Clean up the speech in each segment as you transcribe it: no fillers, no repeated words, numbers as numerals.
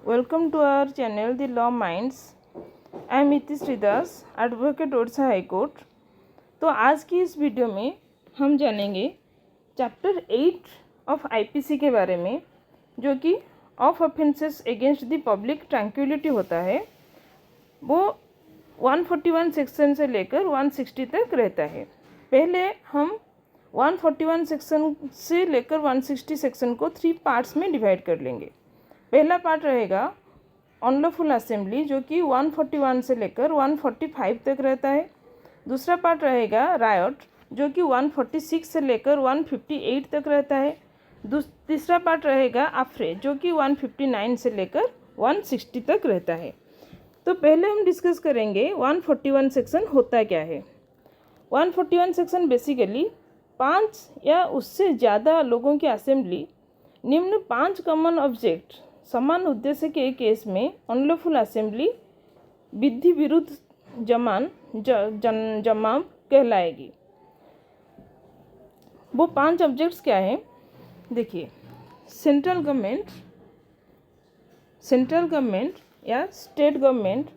Welcome to our channel The Law Minds. I am Iti Sridas, advocate Odisha high court. तो आज की इस video में हम जानेंगे चैप्टर 8 ऑफ आईपीसी के बारे में, जो कि of offences against the public tranquillity होता है। वो 141 सेक्शन से लेकर 160 तक रहता है। पहले हम 141 सेक्शन से लेकर 160 सेक्शन को 3 पार्ट्स में डिवाइड कर लेंगे। पहला पार्ट रहेगा अनलॉफुल असेंबली, जो कि 141 से लेकर 145 तक रहता है। दूसरा पार्ट रहेगा रायट, जो कि 146 से लेकर 158 तक रहता है। तीसरा पार्ट रहेगा आफरे, जो कि 159 से लेकर 160 तक रहता है। तो पहले हम डिस्कस करेंगे 141 सेक्शन होता क्या है। 141 सेक्शन बेसिकली 5 या उससे ज़्यादा लोगों की असेंबली निम्न 5 कॉमन ऑब्जेक्ट समान उद्देश्य के केस में अनलॉफुल असेंबली विधि विरुद्ध जमाव कहलाएगी। वो 5 ऑब्जेक्ट्स क्या हैं? देखिए, सेंट्रल गवर्नमेंट या स्टेट गवर्नमेंट,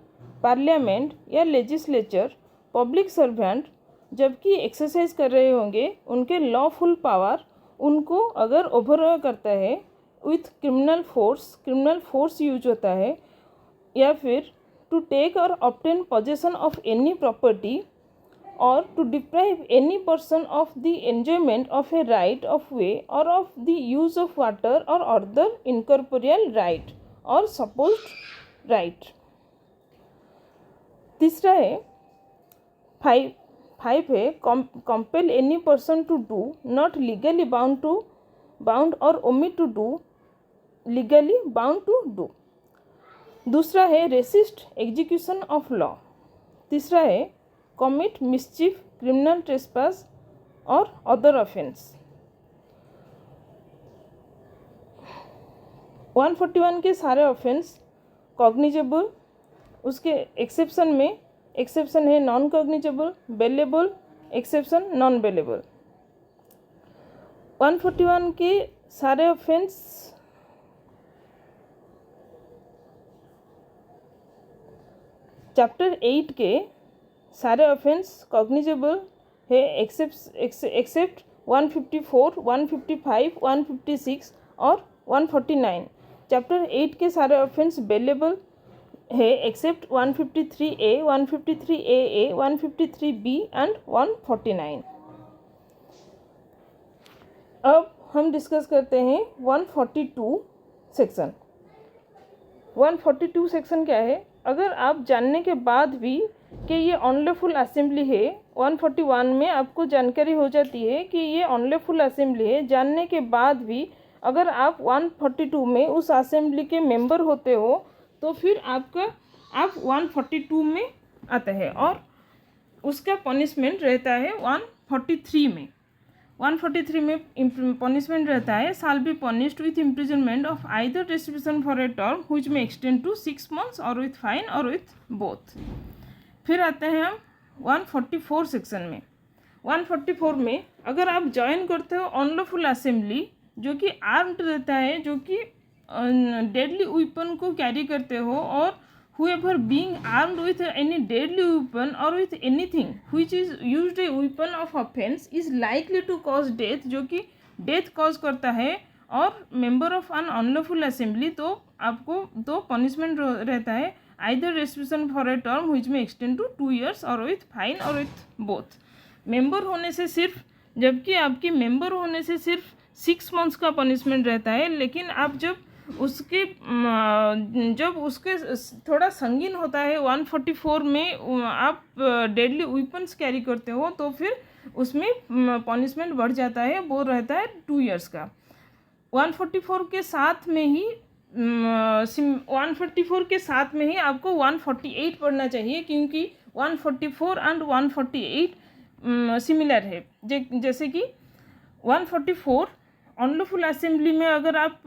पार्लियामेंट या लेजिस्लेचर, पब्लिक सर्वेंट जबकि एक्सरसाइज कर रहे होंगे उनके लॉफुल पावर उनको अगर ओवर करता है विथ क्रिमिनल फोर्स यूज होता है, या फिर to take or obtain possession of any property or to deprive any person of the enjoyment of a right of way or of the use of water or other incorporeal right or supposed right. तीसरा है 5 है compel any person to do not legally bound or omit to do legally bound to do. दूसरा है resist execution of law. तीसरा है commit mischief, criminal trespass और other offence. 141 के सारे ऑफेंस कॉग्निजेबल, उसके एक्सेप्शन है non cognizable, bailable, exception non bailable. 141 के सारे ऑफेंस चैप्टर 8 के सारे ऑफेंस कॉग्निजेबल है एक्सेप्ट 154, 155, 156 और 149। चैप्टर 8 के सारे ऑफेंस बेलेबल है except 153A, 153AA, 153B and 149। अब हम डिस्कस करते हैं 142 सेक्शन। 142 सेक्शन क्या है? अगर आप जानने के बाद भी कि ये अनलॉफुल असेंबली है, 141 में आपको जानकारी हो जाती है कि ये अनलॉफुल असेंबली है, जानने के बाद भी अगर आप 142 में उस असेंबली के मेंबर होते हो तो फिर आप 142 में आता है और उसका पनिशमेंट रहता है 143 में। 143 में पनिशमेंट रहता है शाल be punished with imprisonment of either distribution for a term which may extend to 6 months और विथ फाइन और विथ बोथ। फिर आते हैं हम 144 सेक्शन में। 144 में अगर आप ज्वाइन करते हो अनलॉफुल असेंबली जो कि आर्म्ड रहता है, जो कि डेडली वेपन को कैरी करते हो, और whoever being armed with any deadly weapon or with anything which is used a weapon of offense is likely to cause death, जो कि डेथ कॉज करता है और member of an unlawful assembly, तो आपको तो पनिशमेंट रहता है either restriction for a term which may extend to 2 years और विथ फाइन और विथ बोथ। मेंबर होने से सिर्फ, जबकि आपके मेंबर होने से सिर्फ 6 months का पनिशमेंट रहता है, लेकिन आप जब उसके थोड़ा संगीन होता है 144 में आप डेडली वेपन्स कैरी करते हो तो फिर उसमें पनिशमेंट बढ़ जाता है, वो रहता है 2 years का। 144 के साथ में ही 144 के साथ में ही आपको 148 पढ़ना चाहिए, क्योंकि 144 एंड 148 सिमिलर है। जैसे कि 144 अनलॉफुल असेंबली में अगर आप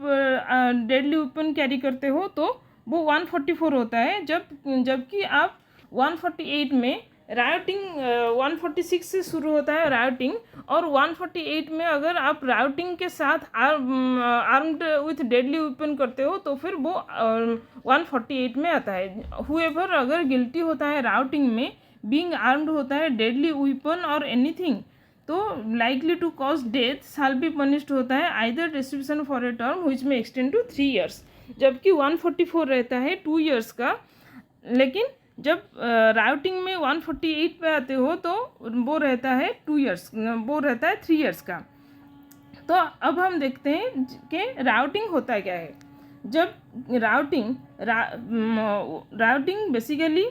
डेडली वेपन कैरी करते हो तो वो 144 होता है, जबकि आप 148 में रायोटिंग 146 से शुरू होता है रायोटिंग, और 148 में अगर आप रायोटिंग के साथ आर्म्ड विथ डेडली वेपन करते हो तो फिर वो 148 में आता है। हुएवर अगर गिल्टी होता है रायोटिंग में, बीइंग आर्म्ड होता है डेडली वेपन और एनीथिंग, तो likely to cause death shall be punished होता है either distribution for a term which may extend to 3 years, जबकि 144 रहता है 2 years का। लेकिन जब रायोटिंग में 148 पे आते हो तो वो रहता है 2 years, वो रहता है 3 years का। तो अब हम देखते हैं कि रायोटिंग होता क्या है। जब रायोटिंग बेसिकली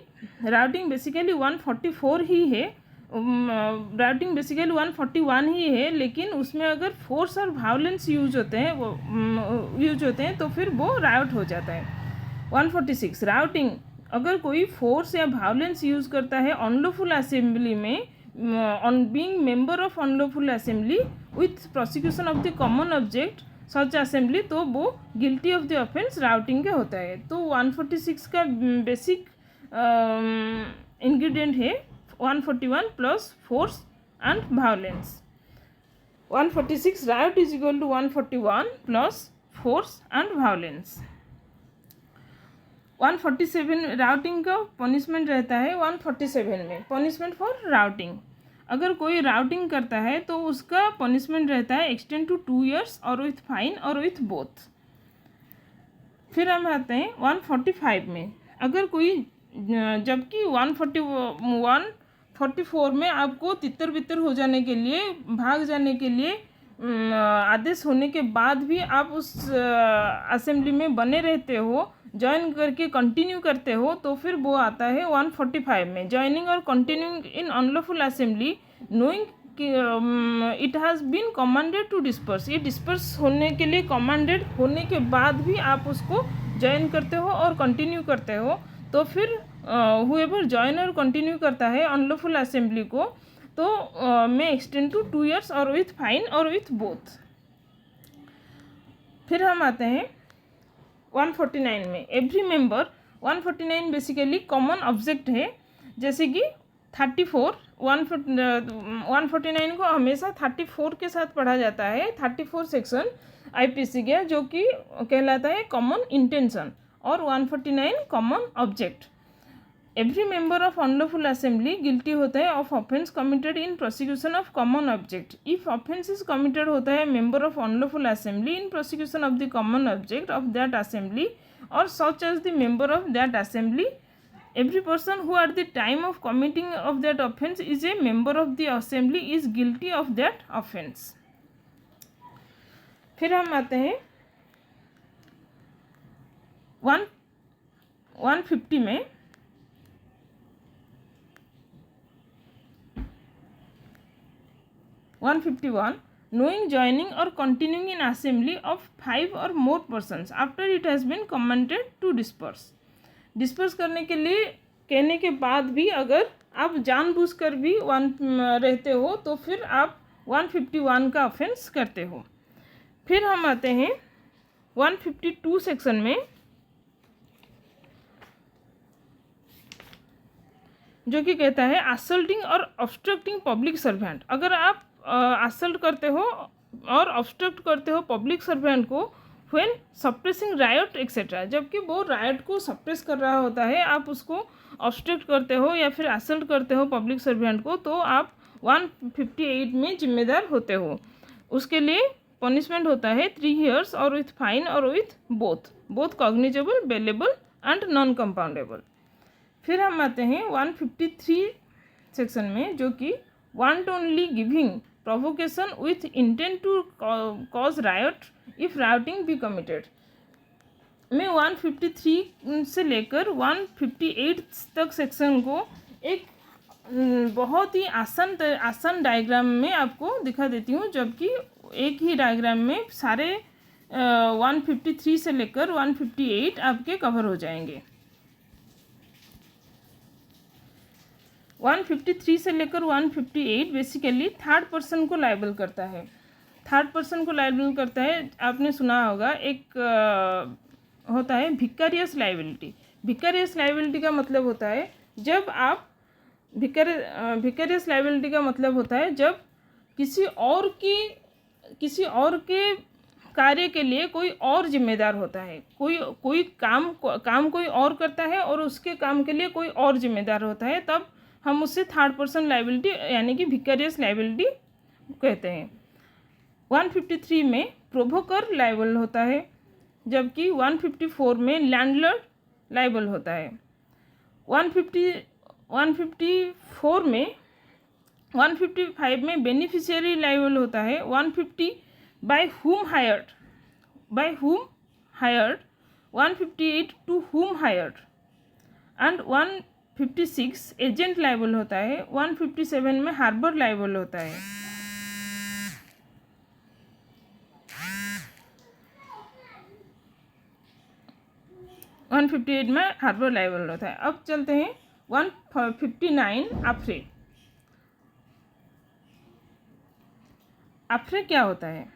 144 ही है, रायोटिंग बेसिकली 141 ही है, लेकिन उसमें अगर फोर्स और वायलेंस यूज होते हैं तो फिर वो रायोट हो जाता है। 146 रायोटिंग, अगर कोई फोर्स या वायलेंस यूज करता है अनलॉफुल असेंबली में, on being member of unlawful assembly with prosecution of the common object such assembly, तो वो गिल्टी ऑफ द ऑफेंस रायोटिंग का होता है। तो 146 का बेसिक इंग्रेडिएंट है 141 plus force and violence. 146 riot is equal to 141 plus force and violence. 147 rioting का punishment रहता है। 147 में पनिशमेंट फॉर राउटिंग, अगर कोई राउटिंग करता है तो उसका पनिशमेंट रहता है एक्सटेंड टू 2 years और विथ फाइन और विथ बोथ। फिर हम आते हैं 145 में, अगर कोई, जबकि 144 में आपको तितर बितर हो जाने के लिए, भाग जाने के लिए आदेश होने के बाद भी आप उस असेंबली में बने रहते हो, ज्वाइन करके कंटिन्यू करते हो, तो फिर वो आता है 145 में। ज्वाइनिंग और continuing in unlawful assembly knowing it has been commanded to disperse, ये डिस्पर्स होने के लिए कमांडेड होने के बाद भी आप उसको ज्वाइन करते हो और कंटिन्यू करते हो, तो फिर हुएवर ज्वाइन और कंटिन्यू करता है अनलॉफुल असेंबली को, तो में एक्सटेंड टू 2 years और विथ फाइन और विथ बोथ। फिर हम आते हैं 149 में, every member. 149 basically common object है, जैसे कि 34 149 को हमेशा 34 के साथ पढ़ा जाता है। 34 सेक्शन आईपीसी का, जो कि कहलाता है कॉमन इंटेंशन, और 149 common object. Every member of unlawful assembly guilty होता है of offence committed in prosecution of common object. If offence is committed होता है member of unlawful assembly in prosecution of the common object of that assembly or such as the member of that assembly, every person who at the time of committing of that offense is a member of the assembly is guilty of that offense। फिर हम आते हैं 150 में, 151 knowing joining or continuing in assembly of 5 or more persons after it has been commanded to disperse। Disperse करने के लिए कहने के बाद भी अगर आप जानबूझकर भी रहते हो तो फिर आप 151 का ऑफेंस करते हो। फिर हम आते हैं 152 सेक्शन में, जो कि कहता है असल्टिंग और ऑब्स्ट्रक्टिंग पब्लिक सर्वेंट। अगर आप असल्ट करते हो और ऑब्स्ट्रक्ट करते हो पब्लिक सर्वेंट को व्हेन सप्रेसिंग रायट एक्सेट्रा, जबकि वो रायट को सप्रेस कर रहा होता है, आप उसको ऑब्स्ट्रक्ट करते हो या फिर असल्ट करते हो पब्लिक सर्वेंट को, तो आप 158 में जिम्मेदार होते हो। उसके लिए पनिशमेंट होता है 3 years और विथ फाइन और with both cognizable, bailable and non compoundable. फिर हम आते हैं 153 सेक्शन में, जो कि wantonly giving provocation with intent to cause riot if rioting be committed. मैं 153 से लेकर 158 तक सेक्शन को एक बहुत ही आसान डायग्राम में आपको दिखा देती हूँ, जबकि एक ही डायग्राम में सारे 153 से लेकर 158 आपके कवर हो जाएंगे। 153 से लेकर 158 बेसिकली थर्ड पर्सन को लायबल करता है। थर्ड पर्सन को लायबल करता है, आपने सुना होगा एक होता है भिकारियस लायबिलिटी। भिकारियस लायबिलिटी का मतलब होता है जब आप विकरियस लायबिलिटी का मतलब होता है जब किसी और के कार्य के लिए कोई और जिम्मेदार होता है, कोई काम कोई और करता है और उसके काम के लिए कोई और जिम्मेदार होता है, तब हम उससे थर्ड पर्सन लायबिलिटी यानी कि विकरियस लायबिलिटी कहते हैं। 153 में प्रोवोकर लायबल होता है, जबकि 154 में लैंडलॉर्ड लायबल होता है। 155 में बेनिफिशियरी लायबल होता है। 150 by whom hired, 158 to whom hired and 156 agent liable होता है। 157 में हार्बर लायबल होता है। वन 158 में हार्बर लायबल होता है। अब चलते हैं 159 आफरे। आफरे क्या होता है?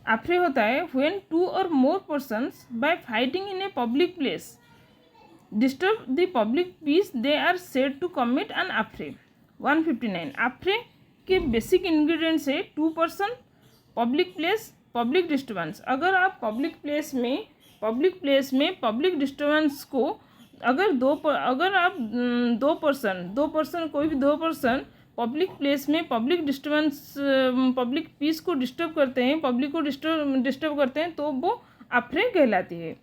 आफरे होता है when 2 or more persons by fighting in a public place disturb the public peace, they are said to commit an affray। 159 आफरे के बेसिक इंग्रेडिएंट्स है 2 person, public place, public disturbance. अगर आप पब्लिक प्लेस में पब्लिक डिस्टर्बेंस को अगर आप दो person कोई भी 2 पर्सन पब्लिक प्लेस में पब्लिक डिस्टर्बेंस पब्लिक पीस को डिस्टर्ब करते हैं, पब्लिक को डिस्टर्ब करते हैं, तो वो आफरे कहलाती है।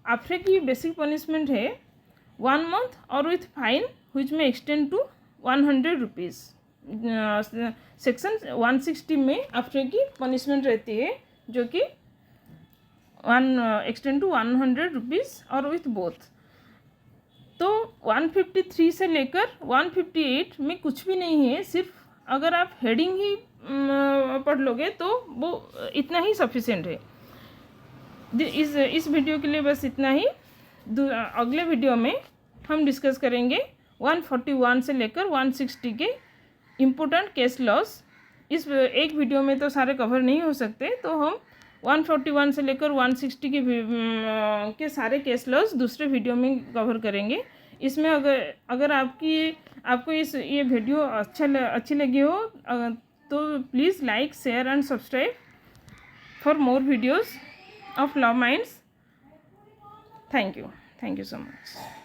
आफरे की बेसिक पनिशमेंट है 1 month और with fine which may extend to 100 rupees. Section 160 में आफरे की पनिशमेंट रहती है, जो कि एक्सटेंड टू 100 रुपीज़ और विथ बोथ। तो 153 से लेकर 158 में कुछ भी नहीं है, सिर्फ अगर आप हेडिंग ही पढ़ लोगे तो वो इतना ही सफिशिएंट है। इस वीडियो के लिए बस इतना ही। अगले वीडियो में हम डिस्कस करेंगे 141 से लेकर 160 के इम्पोर्टेंट केस लॉस। इस एक वीडियो में तो सारे कवर नहीं हो सकते, तो हम 141 से लेकर 160 के सारे केस लॉस दूसरे वीडियो में कवर करेंगे। इसमें अगर आपको ये वीडियो अच्छी लगी हो तो please like, share and subscribe for more videos of law minds. Thank you so much.